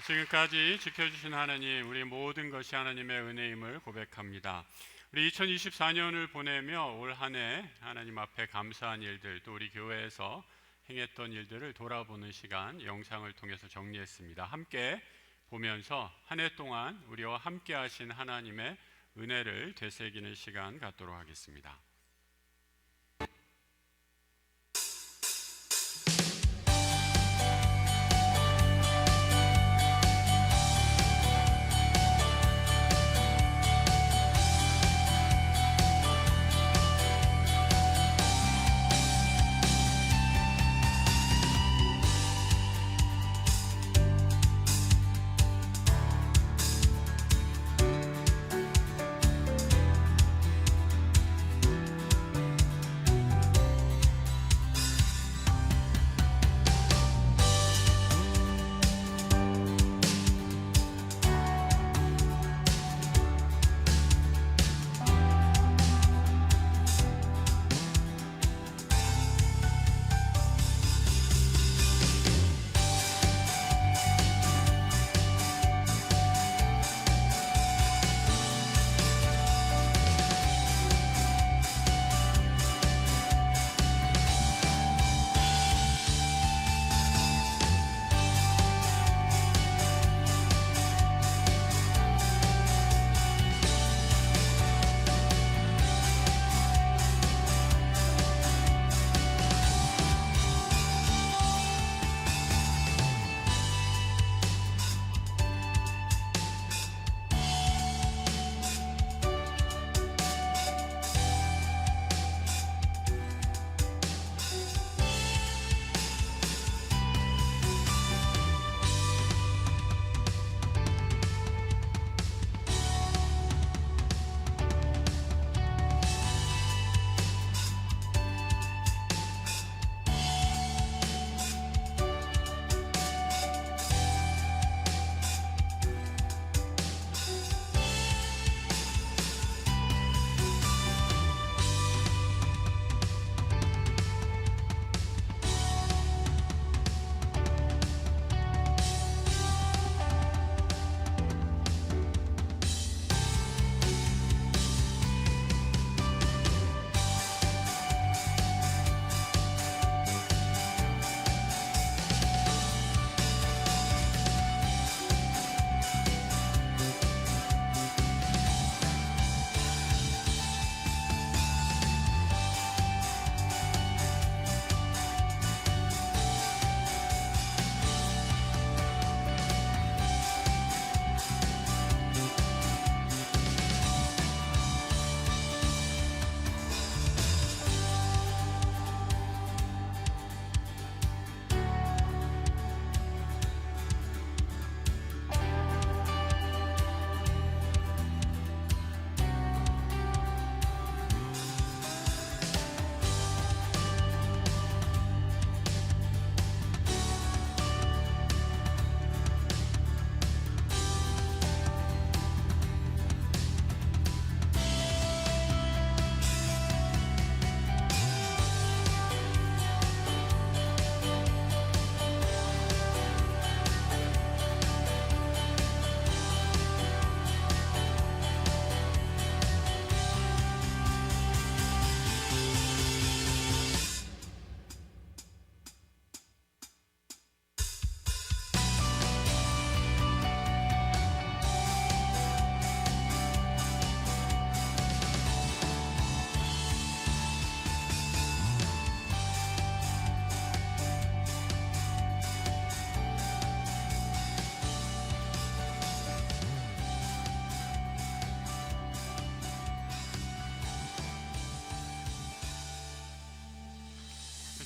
지금까지 지켜주신 하나님, 우리 모든 것이 하나님의 은혜임을 고백합니다. 우리 2024년을 보내며 올 한 해 하나님 앞에 감사한 일들, 또 우리 교회에서 행했던 일들을 돌아보는 시간, 영상을 통해서 정리했습니다. 함께 보면서 한 해 동안 우리와 함께 하신 하나님의 은혜를 되새기는 시간 갖도록 하겠습니다.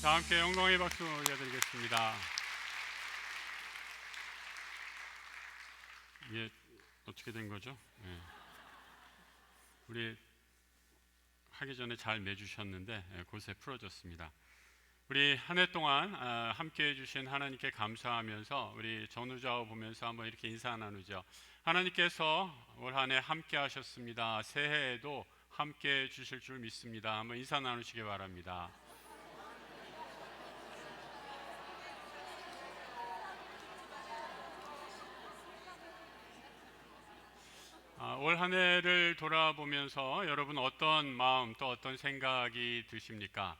다 함께 영광의 박수 올려드리겠습니다. 이게 어떻게 된 거죠? 네. 우리 하기 전에 잘 매주셨는데 곳에 풀어졌습니다. 우리 한 해 동안 함께 해주신 하나님께 감사하면서 우리 전우좌우 보면서 한번 이렇게 인사 나누죠. 하나님께서 올 한 해 함께 하셨습니다. 새해에도 함께 해주실 줄 믿습니다. 한번 인사 나누시기 바랍니다. 올 한 해를 돌아보면서 여러분 어떤 마음 또 어떤 생각이 드십니까?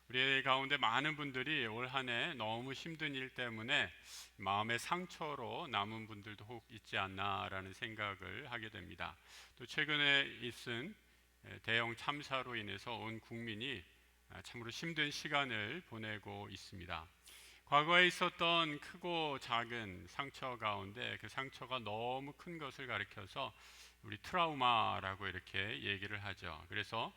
우리 가운데 많은 분들이 올 한 해 너무 힘든 일 때문에 마음의 상처로 남은 분들도 혹 있지 않나라는 생각을 하게 됩니다. 또 최근에 있은 대형 참사로 인해서 온 국민이 참으로 힘든 시간을 보내고 있습니다. 과거에 있었던 크고 작은 상처 가운데 그 상처가 너무 큰 것을 가리켜서 우리 트라우마라고 이렇게 얘기를 하죠. 그래서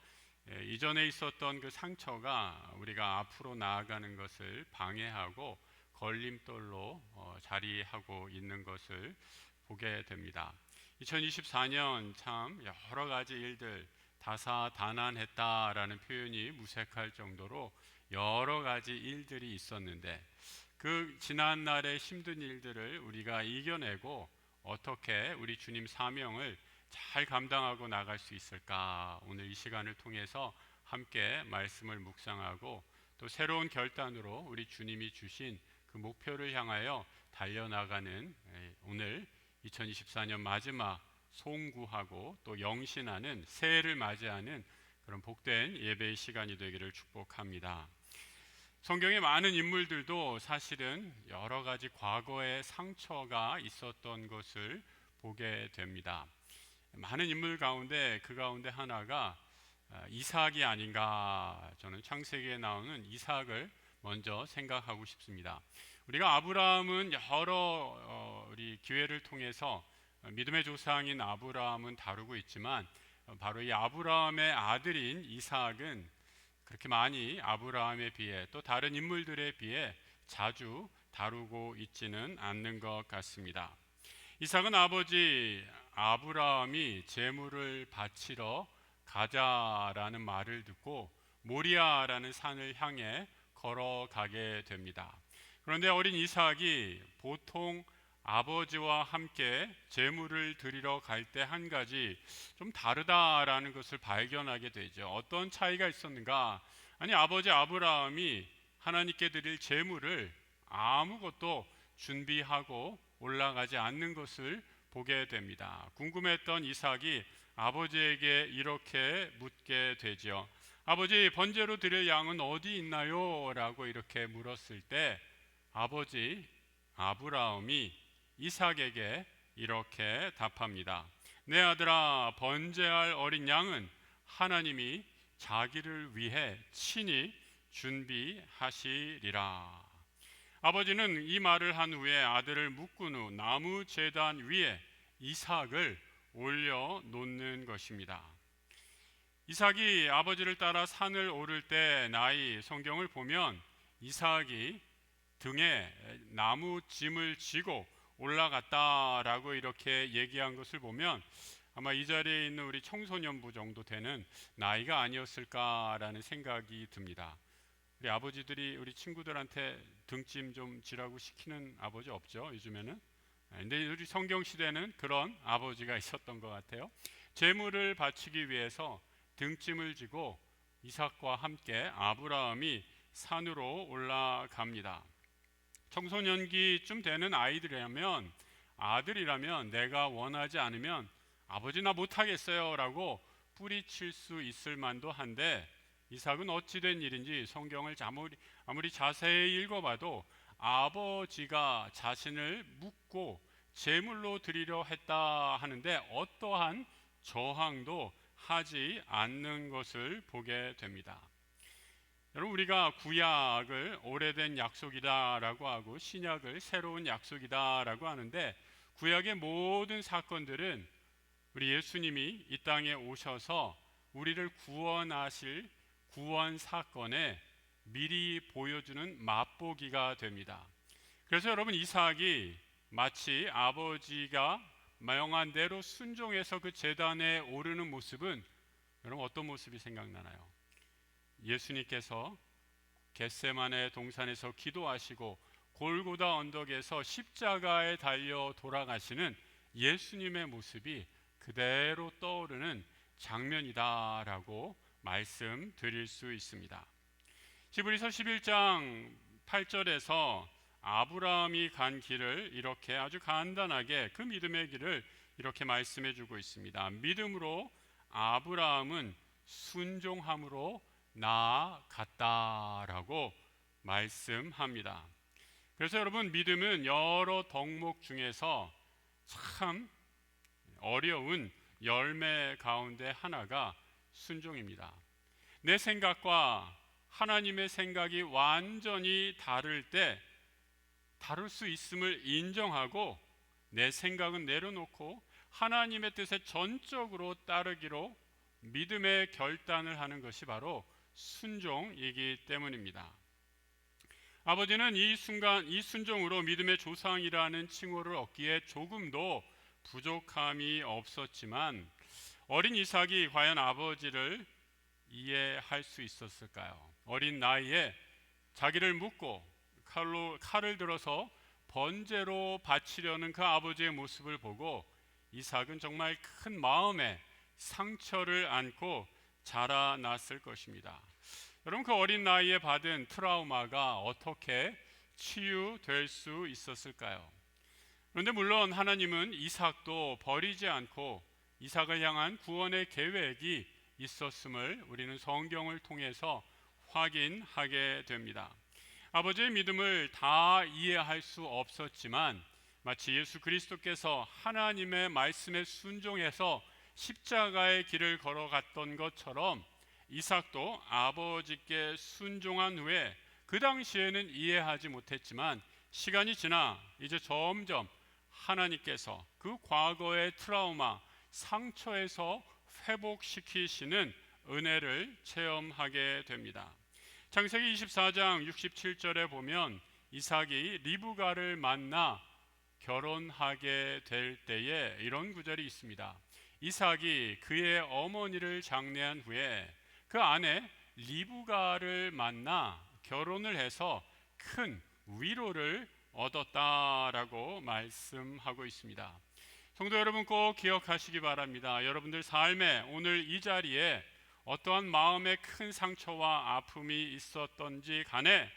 이전에 있었던 그 상처가 우리가 앞으로 나아가는 것을 방해하고 걸림돌로 자리하고 있는 것을 보게 됩니다. 2024년 참 여러 가지 일들 다사다난했다라는 표현이 무색할 정도로 여러 가지 일들이 있었는데 그 지난 날의 힘든 일들을 우리가 이겨내고 어떻게 우리 주님 사명을 잘 감당하고 나갈 수 있을까? 오늘 이 시간을 통해서 함께 말씀을 묵상하고 또 새로운 결단으로 우리 주님이 주신 그 목표를 향하여 달려나가는 오늘 2024년 마지막 송구하고 또 영신하는 새해를 맞이하는 그런 복된 예배의 시간이 되기를 축복합니다. 성경의 많은 인물들도 사실은 여러 가지 과거의 상처가 있었던 것을 보게 됩니다. 많은 인물 가운데 그 가운데 하나가 이삭이 아닌가. 저는 창세기에 나오는 이삭을 먼저 생각하고 싶습니다. 우리가 아브라함은 여러 우리 기회를 통해서 믿음의 조상인 아브라함은 다루고 있지만 바로 이 아브라함의 아들인 이삭은 그렇게 많이 아브라함에 비해 또 다른 인물들에 비해 자주 다루고 있지는 않는 것 같습니다. 이삭은 아버지 아브라함이 제물을 바치러 가자라는 말을 듣고 모리아라는 산을 향해 걸어가게 됩니다. 그런데 어린 이삭이 보통 아버지와 함께 제물을 드리러 갈 때 한 가지 좀 다르다라는 것을 발견하게 되죠. 어떤 차이가 있었는가? 아니, 아버지 아브라함이 하나님께 드릴 제물을 아무것도 준비하고 올라가지 않는 것을 보게 됩니다. 궁금했던 이삭이 아버지에게 이렇게 묻게 되죠. 아버지, 번제로 드릴 양은 어디 있나요? 라고 이렇게 물었을 때 아버지 아브라함이 이삭에게 이렇게 답합니다. 내 아들아, 번제할 어린 양은 하나님이 자기를 위해 친히 준비하시리라. 아버지는 이 말을 한 후에 아들을 묶은 후 나무 제단 위에 이삭을 올려놓는 것입니다. 이삭이 아버지를 따라 산을 오를 때 나이 성경을 보면 이삭이 등에 나무 짐을 지고 올라갔다라고 이렇게 얘기한 것을 보면 아마 이 자리에 있는 우리 청소년부 정도 되는 나이가 아니었을까라는 생각이 듭니다. 우리 아버지들이 우리 친구들한테 등짐 좀 지라고 시키는 아버지 없죠, 요즘에는. 근데 우리 성경 시대는 그런 아버지가 있었던 것 같아요. 제물을 바치기 위해서 등짐을 지고 이삭과 함께 아브라함이 산으로 올라갑니다. 청소년기쯤 되는 아들이라면 내가 원하지 않으면 아버지 나 못하겠어요 라고 뿌리칠 수 있을 만도 한데 이삭은 어찌된 일인지 성경을 아무리 자세히 읽어봐도 아버지가 자신을 묻고 제물로 드리려 했다 하는데 어떠한 저항도 하지 않는 것을 보게 됩니다. 여러분, 우리가 구약을 오래된 약속이다라고 하고 신약을 새로운 약속이다라고 하는데 구약의 모든 사건들은 우리 예수님이 이 땅에 오셔서 우리를 구원하실 구원 사건에 미리 보여주는 맛보기가 됩니다. 그래서 여러분, 이삭이 마치 아버지가 명한 대로 순종해서 그 제단에 오르는 모습은 여러분 어떤 모습이 생각나나요? 예수님께서 겟세마네 동산에서 기도하시고 골고다 언덕에서 십자가에 달려 돌아가시는 예수님의 모습이 그대로 떠오르는 장면이다라고 말씀드릴 수 있습니다. 히브리서 11장 8절에서 아브라함이 간 길을 이렇게 아주 간단하게 그 믿음의 길을 이렇게 말씀해 주고 있습니다. 믿음으로 아브라함은 순종함으로 나아갔다라고 말씀합니다. 그래서 여러분, 믿음은 여러 덕목 중에서 참 어려운 열매 가운데 하나가 순종입니다. 내 생각과 하나님의 생각이 완전히 다를 때 다를 수 있음을 인정하고 내 생각은 내려놓고 하나님의 뜻에 전적으로 따르기로 믿음의 결단을 하는 것이 바로 순종이기 때문입니다. 아버지는 이 순종으로 믿음의 조상이라는 칭호를 얻기에 조금도 부족함이 없었지만 어린 이삭이 과연 아버지를 이해할 수 있었을까요? 어린 나이에 자기를 묶고 칼을 들어서 번제로 바치려는 그 아버지의 모습을 보고 이삭은 정말 큰 마음의 상처를 안고 자라났을 것입니다. 여러분, 그 어린 나이에 받은 트라우마가 어떻게 치유될 수 있었을까요? 그런데 물론 하나님은 이삭도 버리지 않고 이삭을 향한 구원의 계획이 있었음을 우리는 성경을 통해서 확인하게 됩니다. 아버지의 믿음을 다 이해할 수 없었지만 마치 예수 그리스도께서 하나님의 말씀에 순종해서 십자가의 길을 걸어갔던 것처럼 이삭도 아버지께 순종한 후에 그 당시에는 이해하지 못했지만 시간이 지나 이제 점점 하나님께서 그 과거의 트라우마, 상처에서 회복시키시는 은혜를 체험하게 됩니다. 창세기 24장 67절에 보면 이삭이 리브가를 만나 결혼하게 될 때에 이런 구절이 있습니다. 이삭이 그의 어머니를 장례한 후에 그 아내 리브가를 만나 결혼을 해서 큰 위로를 얻었다라고 말씀하고 있습니다. 성도 여러분, 꼭 기억하시기 바랍니다. 여러분들 삶에 오늘 이 자리에 어떠한 마음의 큰 상처와 아픔이 있었던지 간에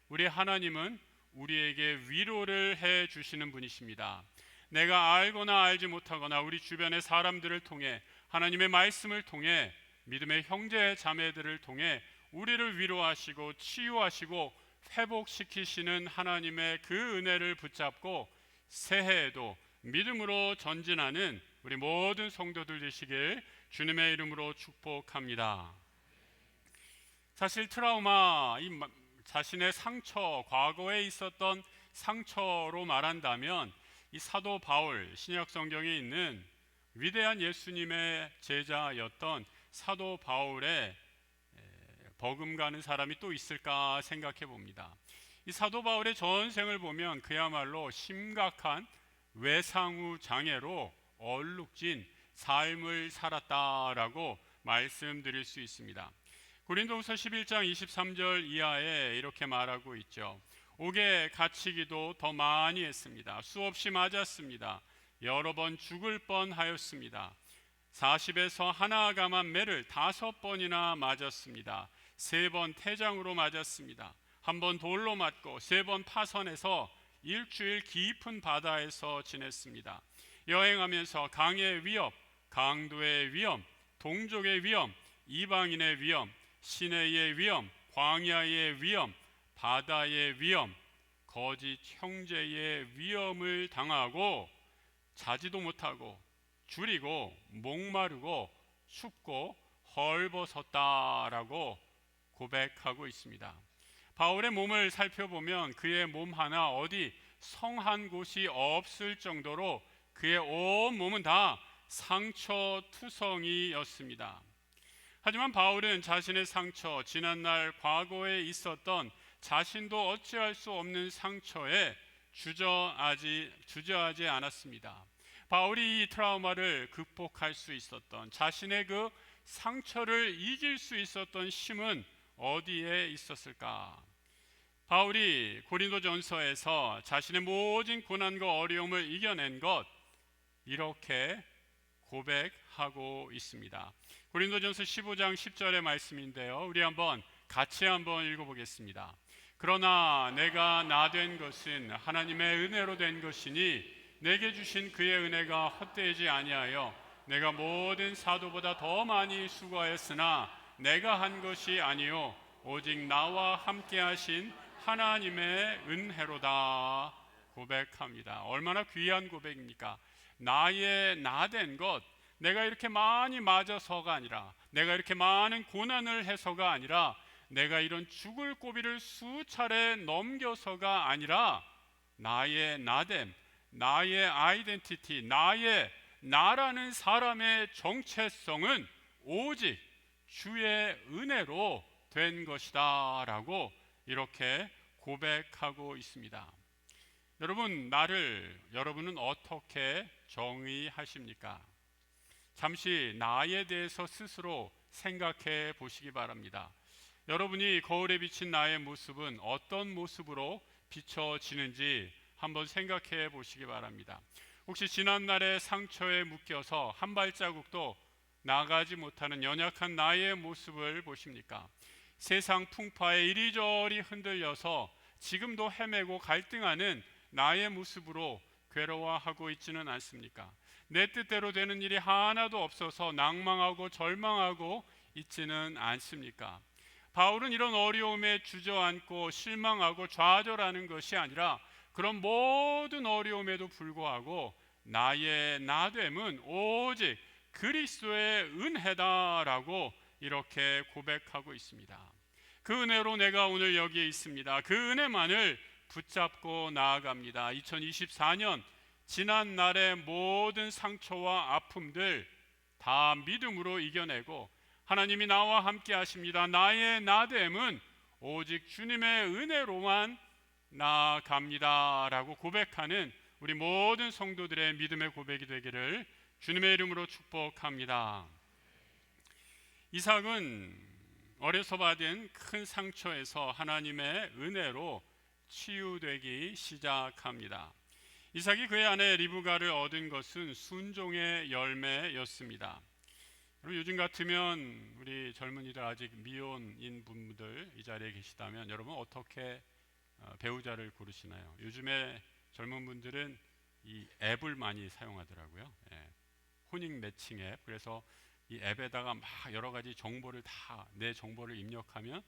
우리 하나님은 우리에게 위로를 해 주시는 분이십니다. 내가 알거나 알지 못하거나 우리 주변의 사람들을 통해 하나님의 말씀을 통해 믿음의 형제 자매들을 통해 우리를 위로하시고 치유하시고 회복시키시는 하나님의 그 은혜를 붙잡고 새해에도 믿음으로 전진하는 우리 모든 성도들 되시길 주님의 이름으로 축복합니다. 사실 트라우마, 자신의 상처, 과거에 있었던 상처로 말한다면 이 사도 바울, 신약 성경에 있는 위대한 예수님의 제자였던 사도 바울의 버금가는 사람이 또 있을까 생각해 봅니다. 이 사도 바울의 전생을 보면 그야말로 심각한 외상후 장애로 얼룩진 삶을 살았다라고 말씀드릴 수 있습니다. 고린도후서 11장 23절 이하에 이렇게 말하고 있죠. 옥에 갇히기도 더 많이 했습니다. 수없이 맞았습니다. 여러 번 죽을 뻔하였습니다. 40에서 하나 감한 매를 5번이나 맞았습니다. 3번 태장으로 맞았습니다. 1번 돌로 맞고 3번 파선해서 일주일 깊은 바다에서 지냈습니다. 여행하면서 강의 위협, 강도의 위험, 동족의 위험, 이방인의 위험, 시내의 위험, 광야의 위험, 바다의 위험, 거짓 형제의 위험을 당하고 자지도 못하고 줄이고 목마르고 춥고 헐벗었다라고 고백하고 있습니다. 바울의 몸을 살펴보면 그의 몸 하나 어디 성한 곳이 없을 정도로 그의 온 몸은 다 상처투성이였습니다. 하지만 바울은 자신의 상처, 지난날 과거에 있었던 자신도 어찌할 수 없는 상처에 주저하지 않았습니다. 바울이 이 트라우마를 극복할 수 있었던, 자신의 그 상처를 이길 수 있었던 힘은 어디에 있었을까? 바울이 고린도전서에서 자신의 모든 고난과 어려움을 이겨낸 것, 이렇게 고백하고 있습니다. 고린도전서 15장 10절의 말씀인데요, 우리 같이 한번 읽어보겠습니다. 그러나 내가 나 된 것은 하나님의 은혜로 된 것이니 내게 주신 그의 은혜가 헛되지 아니하여 내가 모든 사도보다 더 많이 수고하였으나 내가 한 것이 아니요 오직 나와 함께 하신 하나님의 은혜로다 고백합니다. 얼마나 귀한 고백입니까? 나의 나된 것, 내가 이렇게 많이 맞아서가 아니라, 내가 이렇게 많은 고난을 해서가 아니라, 내가 이런 죽을 고비를 수차례 넘겨서가 아니라, 나의 나됨, 나의 아이덴티티, 나의 나라는 사람의 정체성은 오직 주의 은혜로 된 것이다 라고 이렇게 고백하고 있습니다. 여러분은 어떻게 정의하십니까? 잠시 나에 대해서 스스로 생각해 보시기 바랍니다. 여러분이 거울에 비친 나의 모습은 어떤 모습으로 비춰지는지 한번 생각해 보시기 바랍니다. 혹시 지난날의 상처에 묶여서 한 발자국도 나가지 못하는 연약한 나의 모습을 보십니까? 세상 풍파에 이리저리 흔들려서 지금도 헤매고 갈등하는 나의 모습으로 괴로워하고 있지는 않습니까? 내 뜻대로 되는 일이 하나도 없어서 낭망하고 절망하고 있지는 않습니까? 바울은 이런 어려움에 주저앉고 실망하고 좌절하는 것이 아니라 그런 모든 어려움에도 불구하고 나의 나됨은 오직 그리스도의 은혜다라고 이렇게 고백하고 있습니다. 그 은혜로 내가 오늘 여기에 있습니다. 그 은혜만을 붙잡고 나아갑니다. 2024년 지난 날의 모든 상처와 아픔들 다 믿음으로 이겨내고 하나님이 나와 함께 하십니다. 나의 나됨은 오직 주님의 은혜로만 나아갑니다 라고 고백하는 우리 모든 성도들의 믿음의 고백이 되기를 주님의 이름으로 축복합니다. 이삭은 어려서 받은 큰 상처에서 하나님의 은혜로 치유되기 시작합니다. 이삭이 그의 아내 리브가를 얻은 것은 순종의 열매였습니다. 요즘 같으면 우리 젊은이들 아직 미혼인 분들 이 자리에 계시다면 여러분 어떻게 배우자를 고르시나요? 요즘에 젊은 분들은 이 앱을 많이 사용하더라고요. 혼인 매칭 앱. 그래서 이 앱에다가 막 여러 가지 정보를 다 내 정보를 입력하면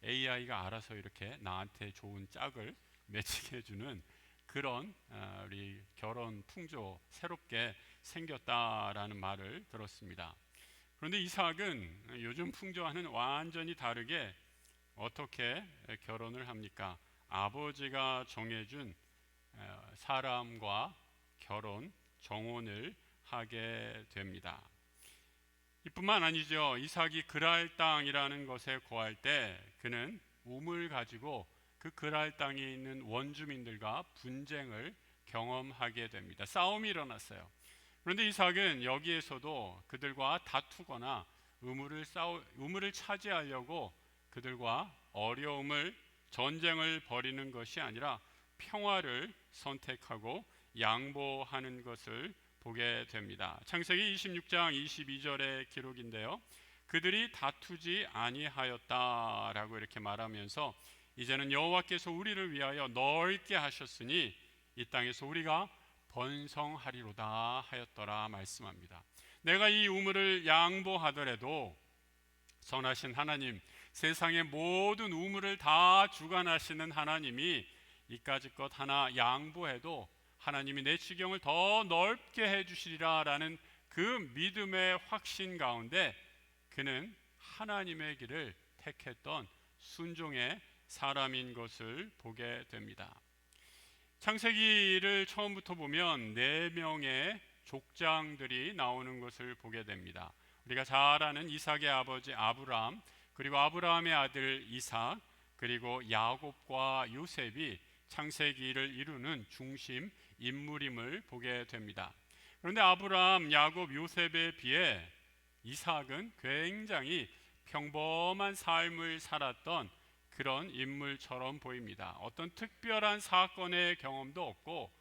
AI가 알아서 이렇게 나한테 좋은 짝을 매칭해주는 그런 우리 결혼 풍조 새롭게 생겼다라는 말을 들었습니다. 그런데 이삭은 요즘 풍조와는 완전히 다르게 어떻게 결혼을 합니까? 아버지가 정해준 사람과 결혼 정혼을 하게 됩니다. 이뿐만 아니죠. 이삭이 그랄 땅이라는 것에 거할 때 그는 우물 가지고 그 그랄 땅에 있는 원주민들과 분쟁을 경험하게 됩니다. 싸움이 일어났어요. 그런데 이삭은 여기에서도 그들과 다투거나 우물을 차지하려고 그들과 전쟁을 벌이는 것이 아니라 평화를 선택하고 양보하는 것을 보게 됩니다. 창세기 26장 22절의 기록인데요. 그들이 다투지 아니하였다라고 이렇게 말하면서 이제는 여호와께서 우리를 위하여 넓게 하셨으니 이 땅에서 우리가 번성하리로다 하였더라 말씀합니다. 내가 이 우물을 양보하더라도 선하신 하나님, 세상의 모든 우물을 다 주관하시는 하나님이 이까짓 것 하나 양보해도 하나님이 내 지경을 더 넓게 해주시리라 라는 그 믿음의 확신 가운데 그는 하나님의 길을 택했던 순종의 사람인 것을 보게 됩니다. 창세기를 처음부터 보면 4명의 족장들이 나오는 것을 보게 됩니다. 우리가 잘 아는 이삭의 아버지 아브라함, 그리고 아브라함의 아들 이삭, 그리고 야곱과 요셉이 창세기를 이루는 중심 인물임을 보게 됩니다. 그런데 아브라함, 야곱, 요셉에 비해 이삭은 굉장히 평범한 삶을 살았던 그런 인물처럼 보입니다. 어떤 특별한 사건의 경험도 없고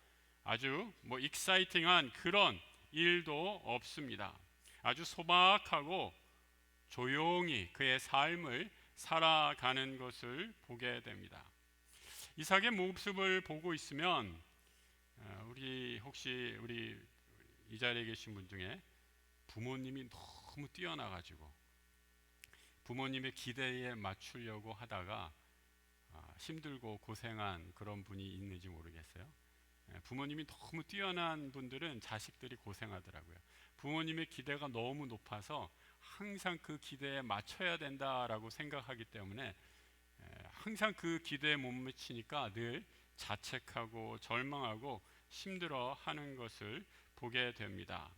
아주 익사이팅한 그런 일도 없습니다. 아주 소박하고 조용히 그의 삶을 살아가는 것을 보게 됩니다. 이삭의 모습을 보고 있으면 우리 이 자리에 계신 분 중에 부모님이 너무 뛰어나가지고 부모님의 기대에 맞추려고 하다가 힘들고 고생한 그런 분이 있는지 모르겠어요. 부모님이 너무 뛰어난 분들은 자식들이 고생하더라고요. 부모님의 기대가 너무 높아서 항상 그 기대에 맞춰야 된다라고 생각하기 때문에 항상 그 기대에 못 미치니까 늘 자책하고 절망하고 힘들어하는 것을 보게 됩니다.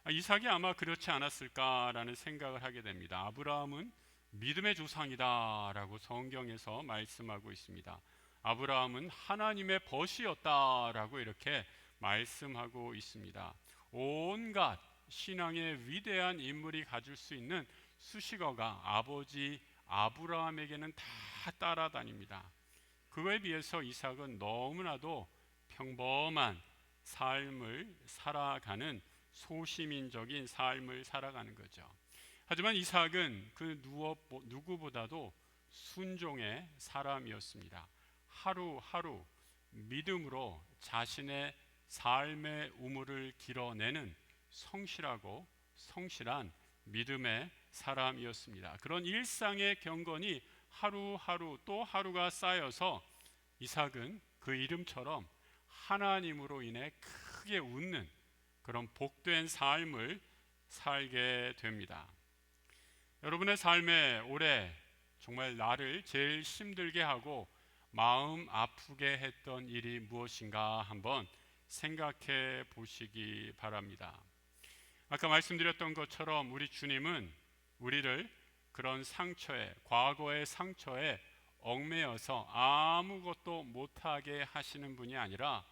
이삭이 아마 그렇지 않았을까라는 생각을 하게 됩니다. 아브라함은 믿음의 조상이다라고 성경에서 말씀하고 있습니다. 아브라함은 하나님의 벗이었다라고 이렇게 말씀하고 있습니다. 온갖 신앙의 위대한 인물이 가질 수 있는 수식어가 아버지 아브라함에게는 다 따라다닙니다. 그거에 비해서 이삭은 너무나도 평범한 삶을 살아가는 소시민적인 삶을 살아가는 거죠. 하지만 이삭은 그 누구보다도 순종의 사람이었습니다. 하루하루 믿음으로 자신의 삶의 우물을 길어내는 성실하고 성실한 믿음의 사람이었습니다. 그런 일상의 경건이 하루하루 또 하루가 쌓여서 이삭은 그 이름처럼 하나님으로 인해 크게 웃는 그런 복된 삶을 살게 됩니다. 여러분의 삶에 올해 정말 나를 제일 힘들게 하고 마음 아프게 했던 일이 무엇인가 한번 생각해 보시기 바랍니다. 아까 말씀드렸던 것처럼 우리 주님은 우리를 그런 상처에, 과거의 상처에 얽매여서 아무것도 못하게 하시는 분이 아니라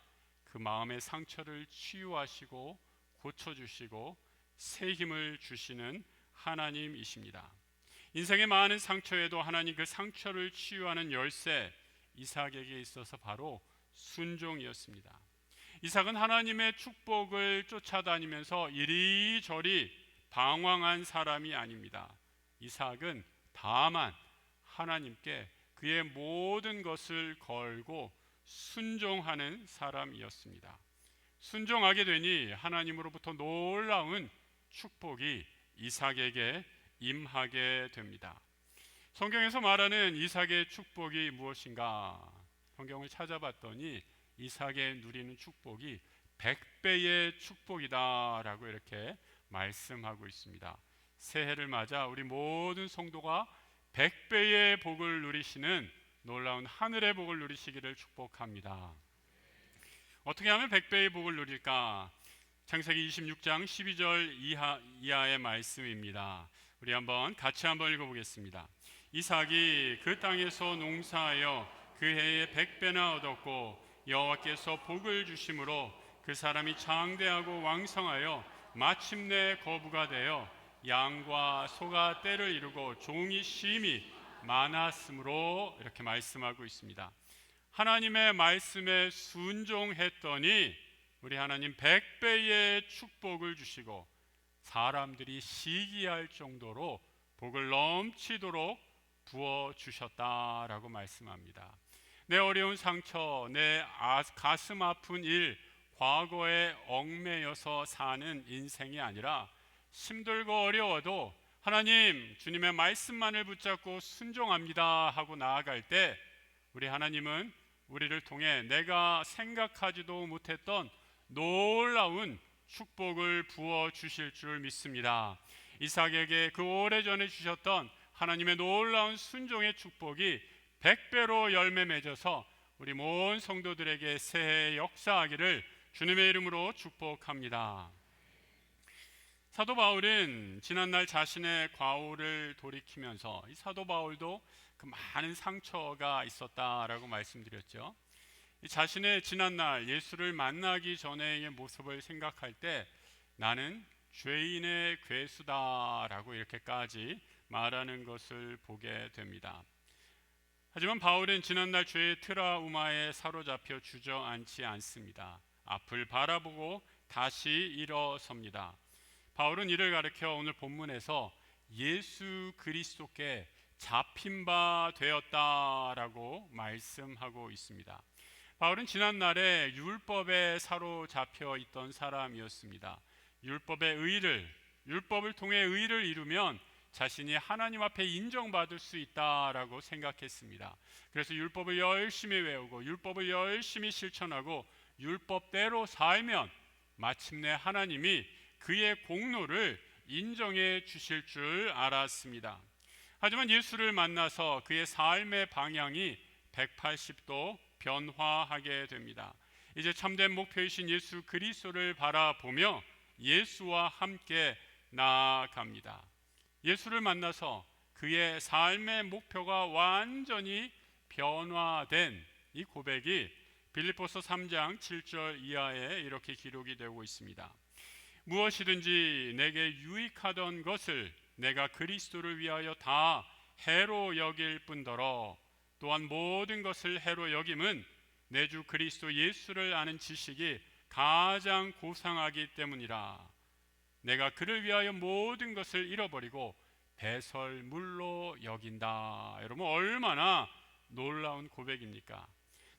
그 마음의 상처를 치유하시고 고쳐주시고 새 힘을 주시는 하나님이십니다. 인생의 많은 상처에도 하나님 그 상처를 치유하는 열쇠, 이삭에게 있어서 바로 순종이었습니다. 이삭은 하나님의 축복을 쫓아다니면서 이리저리 방황한 사람이 아닙니다. 이삭은 다만 하나님께 그의 모든 것을 걸고 순종하는 사람이었습니다. 순종하게 되니 하나님으로부터 놀라운 축복이 이삭에게 임하게 됩니다. 성경에서 말하는 이삭의 축복이 무엇인가? 성경을 찾아봤더니 이삭의 누리는 축복이 100배의 축복이다라고 이렇게 말씀하고 있습니다. 새해를 맞아 우리 모든 성도가 100배의 복을 누리시는 놀라운 하늘의 복을 누리시기를 축복합니다. 어떻게 하면 100배의 복을 누릴까? 창세기 26장 12절 이하의 말씀입니다. 우리 같이 한번 읽어보겠습니다. 이삭이 그 땅에서 농사하여 그 해에 100배나 얻었고 여호와께서 복을 주심으로 그 사람이 장대하고 왕성하여 마침내 거부가 되어 양과 소가 떼를 이루고 종이 심히 많았으므로 이렇게 말씀하고 있습니다. 하나님의 말씀에 순종했더니 우리 하나님 100배의 축복을 주시고 사람들이 시기할 정도로 복을 넘치도록 부어주셨다라고 말씀합니다. 내 어려운 상처, 내 가슴 아픈 일, 과거에 얽매여서 사는 인생이 아니라 힘들고 어려워도 하나님, 주님의 말씀만을 붙잡고 순종합니다 하고 나아갈 때 우리 하나님은 우리를 통해 내가 생각하지도 못했던 놀라운 축복을 부어 주실 줄 믿습니다. 이삭에게 그 오래전에 주셨던 하나님의 놀라운 순종의 축복이 100배로 열매 맺어서 우리 모든 성도들에게 새해 역사하기를 주님의 이름으로 축복합니다. 사도 바울은 지난날 자신의 과오를 돌이키면서 이 사도 바울도 그 많은 상처가 있었다라고 말씀드렸죠. 자신의 지난날 예수를 만나기 전의 모습을 생각할 때 나는 죄인의 괴수다라고 이렇게까지 말하는 것을 보게 됩니다. 하지만 바울은 지난날 죄의 트라우마에 사로잡혀 주저앉지 않습니다. 앞을 바라보고 다시 일어섭니다. 바울은 이를 가리켜 오늘 본문에서 예수 그리스도께 잡힌 바 되었다라고 말씀하고 있습니다. 바울은 지난날에 율법에 사로잡혀 있던 사람이었습니다. 율법을 통해 의를 이루면 자신이 하나님 앞에 인정받을 수 있다라고 생각했습니다. 그래서 율법을 열심히 외우고 율법을 열심히 실천하고 율법대로 살면 마침내 하나님이 그의 공로를 인정해 주실 줄 알았습니다. 하지만 예수를 만나서 그의 삶의 방향이 180도 변화하게 됩니다. 이제 참된 목표이신 예수 그리스도를 바라보며 예수와 함께 나아갑니다. 예수를 만나서 그의 삶의 목표가 완전히 변화된 이 고백이 빌립보서 3장 7절 이하에 이렇게 기록이 되고 있습니다. 무엇이든지 내게 유익하던 것을 내가 그리스도를 위하여 다 해로 여길 뿐더러 또한 모든 것을 해로 여김은 내 주 그리스도 예수를 아는 지식이 가장 고상하기 때문이라. 내가 그를 위하여 모든 것을 잃어버리고 배설물로 여긴다. 여러분, 얼마나 놀라운 고백입니까?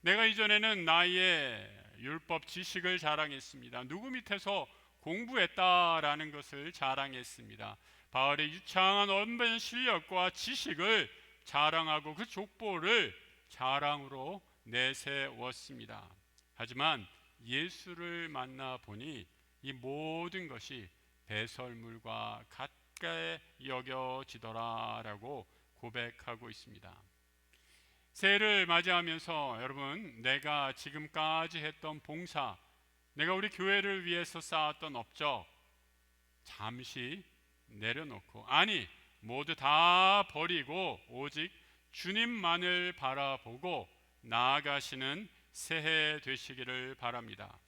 내가 이전에는 나의 율법 지식을 자랑했습니다. 누구 밑에서 공부했다라는 것을 자랑했습니다. 바울의 유창한 언변 실력과 지식을 자랑하고 그 족보를 자랑으로 내세웠습니다. 하지만 예수를 만나 보니 이 모든 것이 배설물과 같게 여겨지더라라고 고백하고 있습니다. 새해를 맞이하면서 여러분, 내가 지금까지 했던 봉사, 내가 우리 교회를 위해서 쌓았던 업적 잠시 내려놓고, 아니 모두 다 버리고 오직 주님만을 바라보고 나아가시는 새해 되시기를 바랍니다.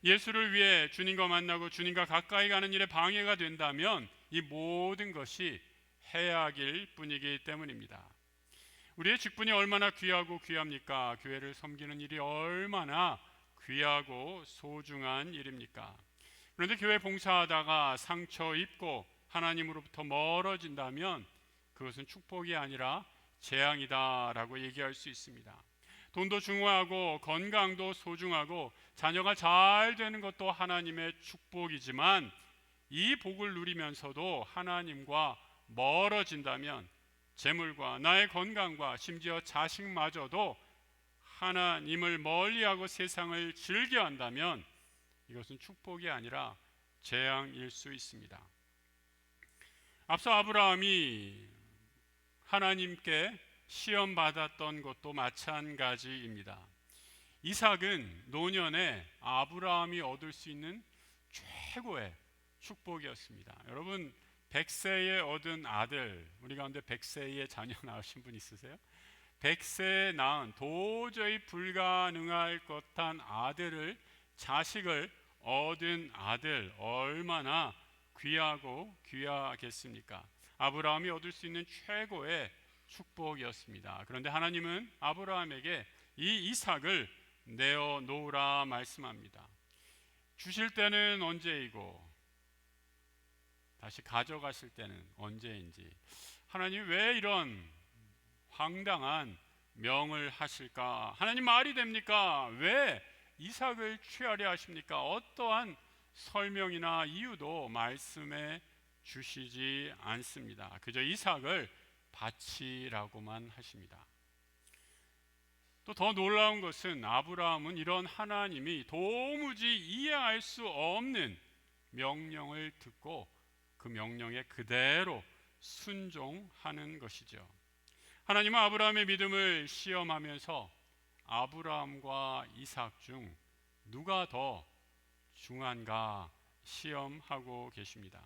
예수를 위해 주님과 만나고 주님과 가까이 가는 일에 방해가 된다면 이 모든 것이 해악일 뿐이기 때문입니다. 우리의 직분이 얼마나 귀하고 귀합니까? 교회를 섬기는 일이 얼마나 귀하고 소중한 일입니까? 그런데 교회 봉사하다가 상처 입고 하나님으로부터 멀어진다면 그것은 축복이 아니라 재앙이다라고 얘기할 수 있습니다. 돈도 중요하고 건강도 소중하고 자녀가 잘 되는 것도 하나님의 축복이지만 이 복을 누리면서도 하나님과 멀어진다면 재물과 나의 건강과 심지어 자식마저도 하나님을 멀리하고 세상을 즐겨한다면 이것은 축복이 아니라 재앙일 수 있습니다. 앞서 아브라함이 하나님께 시험 받았던 것도 마찬가지입니다. 이삭은 노년에 아브라함이 얻을 수 있는 최고의 축복이었습니다. 여러분, 100세에 얻은 아들, 우리 가운데 100세의 자녀 낳으신 분 있으세요? 100세에 낳은 도저히 불가능할 것한 자식을 얻은 아들, 얼마나 귀하고 귀하겠습니까? 아브라함이 얻을 수 있는 최고의 축복이었습니다. 그런데 하나님은 아브라함에게 이 이삭을 내어놓으라 말씀합니다. 주실 때는 언제이고 다시 가져가실 때는 언제인지, 하나님이 왜 이런 황당한 명을 하실까? 하나님 말이 됩니까? 왜 이삭을 취하려 하십니까? 어떠한 설명이나 이유도 말씀해 주시지 않습니다. 그저 이삭을 바치라고만 하십니다. 또 더 놀라운 것은 아브라함은 이런 하나님이 도무지 이해할 수 없는 명령을 듣고 그 명령에 그대로 순종하는 것이죠. 하나님은 아브라함의 믿음을 시험하면서 아브라함과 이삭 중 누가 더 중요한가 시험하고 계십니다.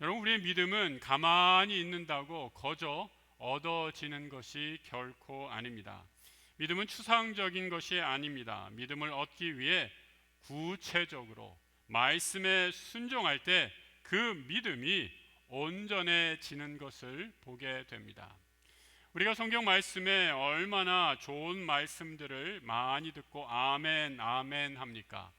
여러분, 우리의 믿음은 가만히 있는다고 거저 얻어지는 것이 결코 아닙니다. 믿음은 추상적인 것이 아닙니다. 믿음을 얻기 위해 구체적으로 말씀에 순종할 때 그 믿음이 온전해지는 것을 보게 됩니다. 우리가 성경 말씀에 얼마나 좋은 말씀들을 많이 듣고 아멘 아멘 합니까?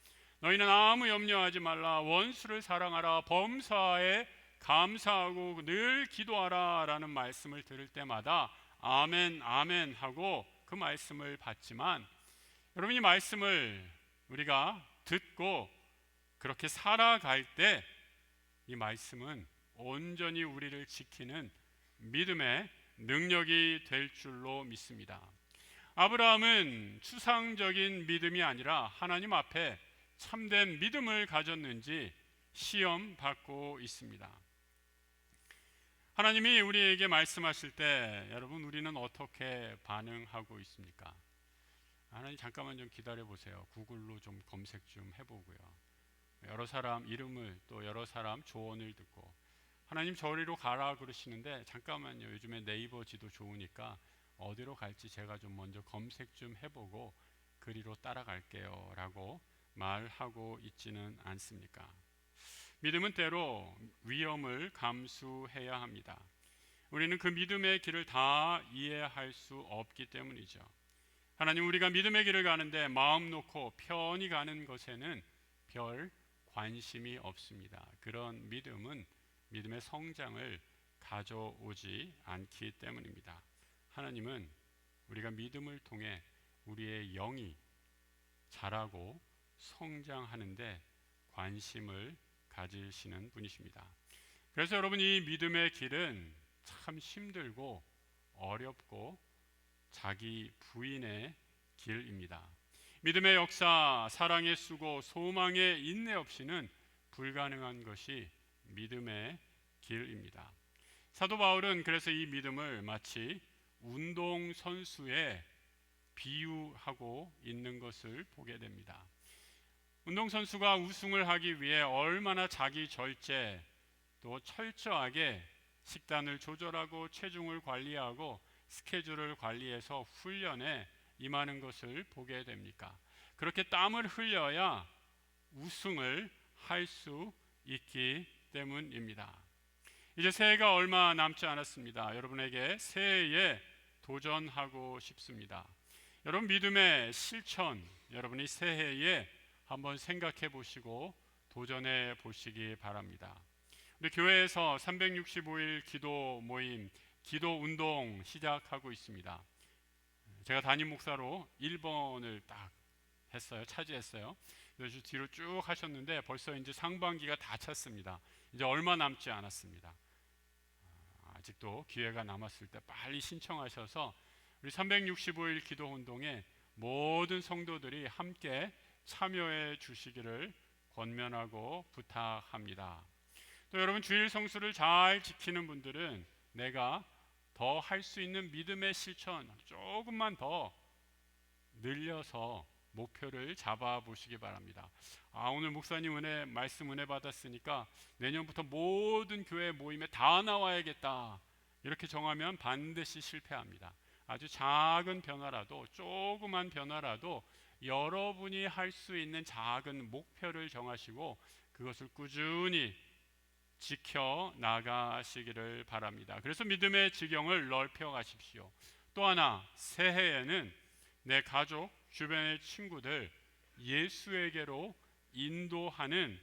너희는 아무 염려하지 말라, 원수를 사랑하라, 범사에 감사하고 늘 기도하라 라는 말씀을 들을 때마다 아멘 아멘 하고 그 말씀을 받지만 여러분, 이 말씀을 우리가 듣고 그렇게 살아갈 때 이 말씀은 온전히 우리를 지키는 믿음의 능력이 될 줄로 믿습니다. 아브라함은 추상적인 믿음이 아니라 하나님 앞에 참된 믿음을 가졌는지 시험 받고 있습니다. 하나님이 우리에게 말씀하실 때 여러분, 우리는 어떻게 반응하고 있습니까? 하나님, 잠깐만 좀 기다려 보세요. 구글로 좀 검색 좀 해보고요. 여러 사람 이름을, 또 여러 사람 조언을 듣고, 하나님 저리로 가라 그러시는데 잠깐만요, 요즘에 네이버 지도 좋으니까 어디로 갈지 제가 좀 먼저 검색 좀 해보고 그리로 따라갈게요 라고 말하고 있지는 않습니까? 믿음은 때로 위험을 감수해야 합니다. 우리는 그 믿음의 길을 다 이해할 수 없기 때문이죠. 하나님, 우리가 믿음의 길을 가는데 마음 놓고 편히 가는 것에는 별 관심이 없습니다. 그런 믿음은 믿음의 성장을 가져오지 않기 때문입니다. 하나님은 우리가 믿음을 통해 우리의 영이 자라고 성장하는데 관심을 가지시는 분이십니다. 그래서 여러분, 이 믿음의 길은 참 힘들고 어렵고 자기 부인의 길입니다. 믿음의 역사, 사랑의 수고, 소망의 인내 없이는 불가능한 것이 믿음의 길입니다. 사도 바울은 그래서 이 믿음을 마치 운동선수에 비유하고 있는 것을 보게 됩니다. 운동선수가 우승을 하기 위해 얼마나 자기 절제, 또 철저하게 식단을 조절하고 체중을 관리하고 스케줄을 관리해서 훈련에 임하는 것을 보게 됩니까? 그렇게 땀을 흘려야 우승을 할 수 있기 때문입니다. 이제 새해가 얼마 남지 않았습니다. 여러분에게 새해에 도전하고 싶습니다. 여러분, 믿음의 실천, 여러분이 새해에 한번 생각해 보시고 도전해 보시기 바랍니다. 우리 교회에서 365일 기도 모임, 기도 운동 시작하고 있습니다. 제가 담임 목사로 1번을 딱 했어요. 차지했어요. 그래서 뒤로 쭉 하셨는데 벌써 이제 상반기가 다 찼습니다. 이제 얼마 남지 않았습니다. 아직도 기회가 남았을 때 빨리 신청하셔서 우리 365일 기도 운동에 모든 성도들이 함께 참여해 주시기를 권면하고 부탁합니다. 또 여러분, 주일 성수를 잘 지키는 분들은 내가 더 할 수 있는 믿음의 실천 조금만 더 늘려서 목표를 잡아보시기 바랍니다. 오늘 목사님 말씀 은혜 받았으니까 내년부터 모든 교회 모임에 다 나와야겠다, 이렇게 정하면 반드시 실패합니다. 아주 작은 변화라도, 조그만 변화라도 여러분이 할 수 있는 작은 목표를 정하시고 그것을 꾸준히 지켜 나가시기를 바랍니다. 그래서 믿음의 지경을 넓혀 가십시오. 또 하나, 새해에는 내 가족, 주변의 친구들 예수에게로 인도하는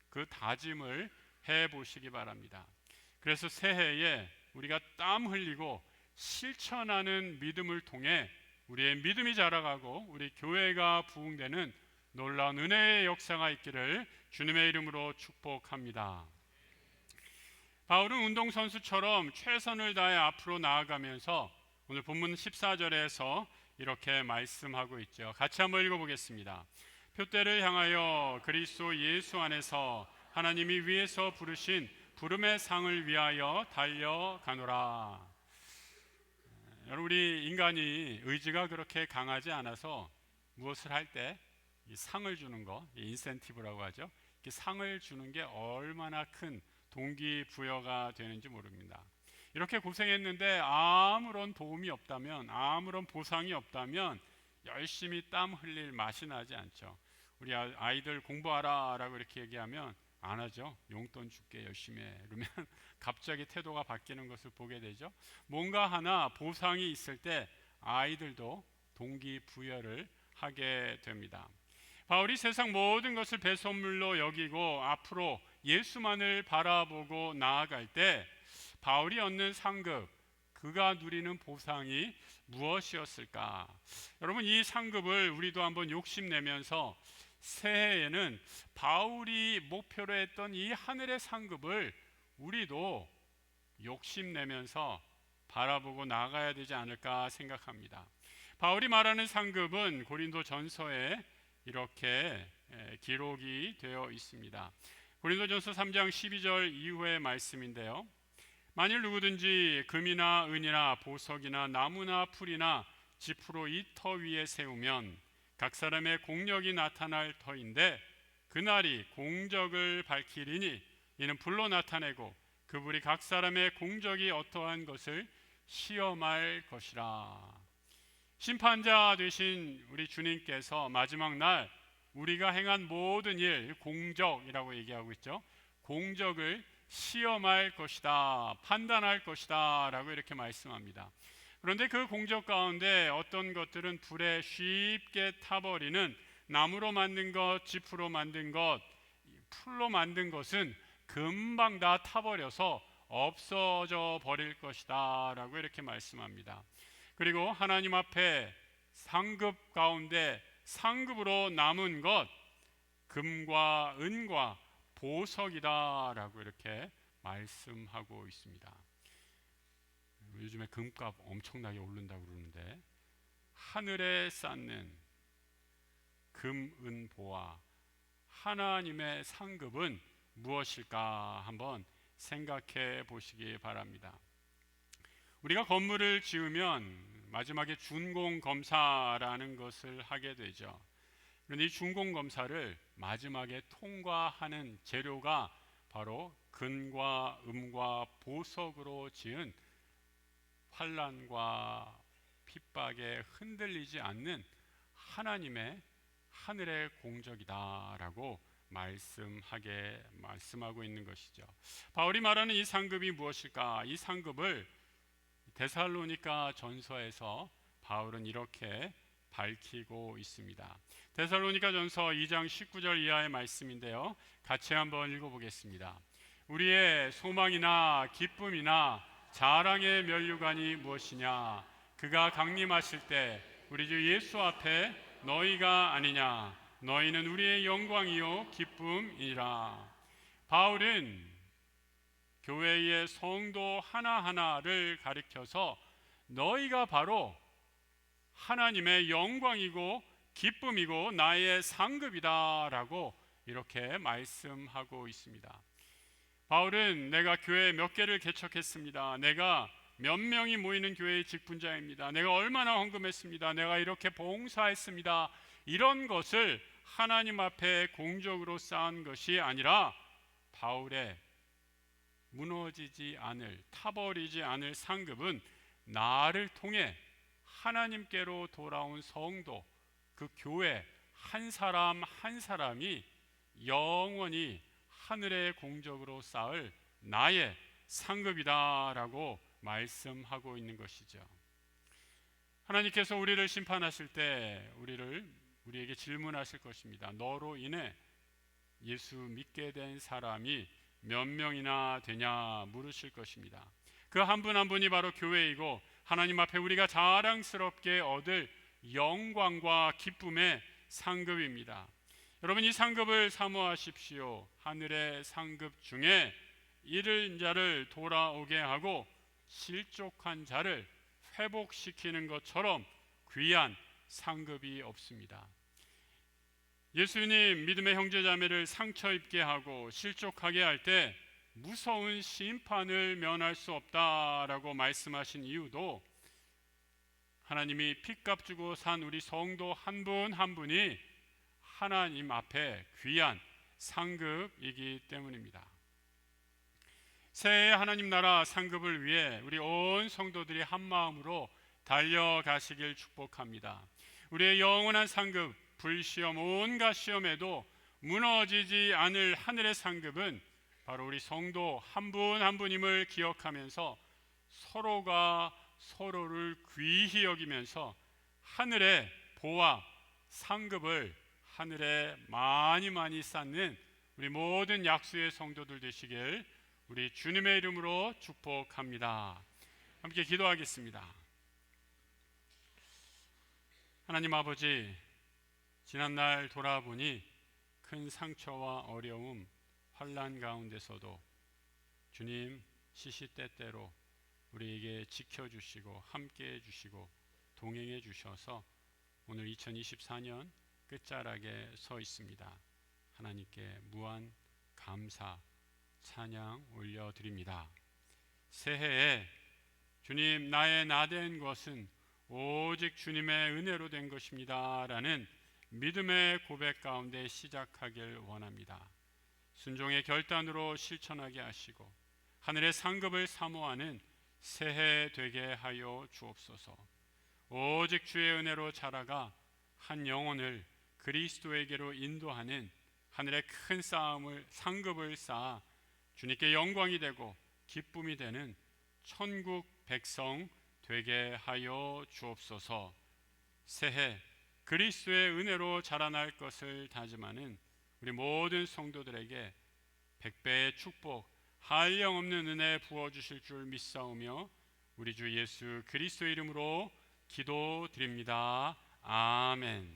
그 다짐을 해보시기 바랍니다. 그래서 새해에 우리가 땀 흘리고 실천하는 믿음을 통해 우리의 믿음이 자라가고 우리 교회가 부흥되는 놀라운 은혜의 역사가 있기를 주님의 이름으로 축복합니다. 바울은 운동선수처럼 최선을 다해 앞으로 나아가면서 오늘 본문 14절에서 이렇게 말씀하고 있죠. 같이 한번 읽어보겠습니다. 표대를 향하여 그리스도 예수 안에서 하나님이 위에서 부르신 부름의 상을 위하여 달려가노라. 여러분, 우리 인간이 의지가 그렇게 강하지 않아서 무엇을 할 때 이 상을 주는 거, 인센티브라고 하죠. 이 상을 주는 게 얼마나 큰 동기부여가 되는지 모릅니다. 이렇게 고생했는데 아무런 도움이 없다면, 아무런 보상이 없다면 열심히 땀 흘릴 맛이 나지 않죠. 우리 아이들 공부하라 라고 이렇게 얘기하면 안 하죠. 용돈 줄게, 열심히 해. 그러면 갑자기 태도가 바뀌는 것을 보게 되죠. 뭔가 하나 보상이 있을 때 아이들도 동기부여를 하게 됩니다. 바울이 세상 모든 것을 배선물로 여기고 앞으로 예수만을 바라보고 나아갈 때 바울이 얻는 상급, 그가 누리는 보상이 무엇이었을까? 여러분, 이 상급을 우리도 한번 욕심내면서 새해에는 바울이 목표로 했던 이 하늘의 상급을 우리도 욕심내면서 바라보고 나가야 되지 않을까 생각합니다. 바울이 말하는 상급은 고린도 전서에 이렇게 기록이 되어 있습니다. 고린도전서 3장 12절 이후의 말씀인데요. 만일 누구든지 금이나 은이나 보석이나 나무나 풀이나 지푸로 이 터 위에 세우면 각 사람의 공력이 나타날 터인데 그날이 공적을 밝히리니 이는 불로 나타내고 그 불이 각 사람의 공적이 어떠한 것을 시험할 것이라. 심판자 되신 우리 주님께서 마지막 날 우리가 행한 모든 일, 공적이라고 얘기하고 있죠. 공적을 시험할 것이다, 판단할 것이다 라고 이렇게 말씀합니다. 그런데 그 공적 가운데 어떤 것들은 불에 쉽게 타버리는, 나무로 만든 것, 지푸로 만든 것, 풀로 만든 것은 금방 다 타버려서 없어져 버릴 것이다 라고 이렇게 말씀합니다. 그리고 하나님 앞에 상급 가운데 상급으로 남은 것, 금과 은과 보석이다 라고 이렇게 말씀하고 있습니다. 요즘에 금값 엄청나게 오른다고 그러는데 하늘에 쌓는 금, 은, 보화, 하나님의 상급은 무엇일까 한번 생각해 보시기 바랍니다. 우리가 건물을 지으면 마지막에 준공검사라는 것을 하게 되죠. 그런데 이 준공검사를 마지막에 통과하는 재료가 바로 금과 음과 보석으로 지은 환난과 핍박에 흔들리지 않는 하나님의 하늘의 공적이다라고 말씀하고 있는 것이죠. 바울이 말하는 이 상급이 무엇일까? 이 상급을 데살로니가 전서에서 바울은 이렇게 밝히고 있습니다. 데살로니가 전서 2장 19절 이하의 말씀인데요, 같이 한번 읽어보겠습니다. 우리의 소망이나 기쁨이나 자랑의 면류관이 무엇이냐? 그가 강림하실 때 우리 주 예수 앞에 너희가 아니냐? 너희는 우리의 영광이요 기쁨이라. 바울은 교회의 성도 하나하나를 가리켜서 너희가 바로 하나님의 영광이고 기쁨이고 나의 상급이다 라고 이렇게 말씀하고 있습니다. 바울은 내가 교회 몇 개를 개척했습니다. 내가 몇 명이 모이는 교회의 직분자입니다. 내가 얼마나 헌금했습니다. 내가 이렇게 봉사했습니다. 이런 것을 하나님 앞에 공적으로 쌓은 것이 아니라 바울의 무너지지 않을, 타버리지 않을 상급은 나를 통해 하나님께로 돌아온 성도, 그 교회 한 사람 한 사람이 영원히 하늘의 공적으로 쌓을 나의 상급이다라고 말씀하고 있는 것이죠. 하나님께서 우리를 심판하실 때 우리에게 질문하실 것입니다. 너로 인해 예수 믿게 된 사람이 몇 명이나 되냐 물으실 것입니다. 그 한 분 한 분이 바로 교회이고 하나님 앞에 우리가 자랑스럽게 얻을 영광과 기쁨의 상급입니다. 여러분, 이 상급을 사모하십시오. 하늘의 상급 중에 잃은 자를 돌아오게 하고 실족한 자를 회복시키는 것처럼 귀한 상급이 없습니다. 예수님 믿음의 형제자매를 상처 입게 하고 실족하게 할 때 무서운 심판을 면할 수 없다라고 말씀하신 이유도 하나님이 핏값 주고 산 우리 성도 한 분 한 분이 하나님 앞에 귀한 상급이기 때문입니다. 새해 하나님 나라 상급을 위해 우리 온 성도들이 한 마음으로 달려가시길 축복합니다. 우리의 영원한 상급, 불시험, 온갖 시험에도 무너지지 않을 하늘의 상급은 바로 우리 성도 한 분 한 분임을 기억하면서 서로가 서로를 귀히 여기면서 하늘의 보화, 상급을 하늘에 많이 많이 쌓는 우리 모든 약수의 성도들 되시길 우리 주님의 이름으로 축복합니다. 함께 기도하겠습니다. 하나님 아버지, 지난날 돌아보니 큰 상처와 어려움, 환난 가운데서도 주님 시시때때로 우리에게 지켜주시고 함께해 주시고 동행해 주셔서 오늘 2024년 끝자락에 서 있습니다. 하나님께 무한 감사, 찬양 올려드립니다. 새해에 주님, 나의 나된 것은 오직 주님의 은혜로 된 것입니다 라는 믿음의 고백 가운데 시작하길 원합니다. 순종의 결단으로 실천하게 하시고 하늘의 상급을 사모하는 새해 되게 하여 주옵소서. 오직 주의 은혜로 자라가 한 영혼을 그리스도에게로 인도하는 하늘의 큰 상급을 쌓아 주님께 영광이 되고 기쁨이 되는 천국 백성 되게 하여 주옵소서. 새해 그리스도의 은혜로 자라날 것을 다짐하는 우리 모든 성도들에게 백배의 축복, 한량없는 은혜 부어주실 줄 믿사오며 우리 주 예수 그리스도 이름으로 기도드립니다. 아멘.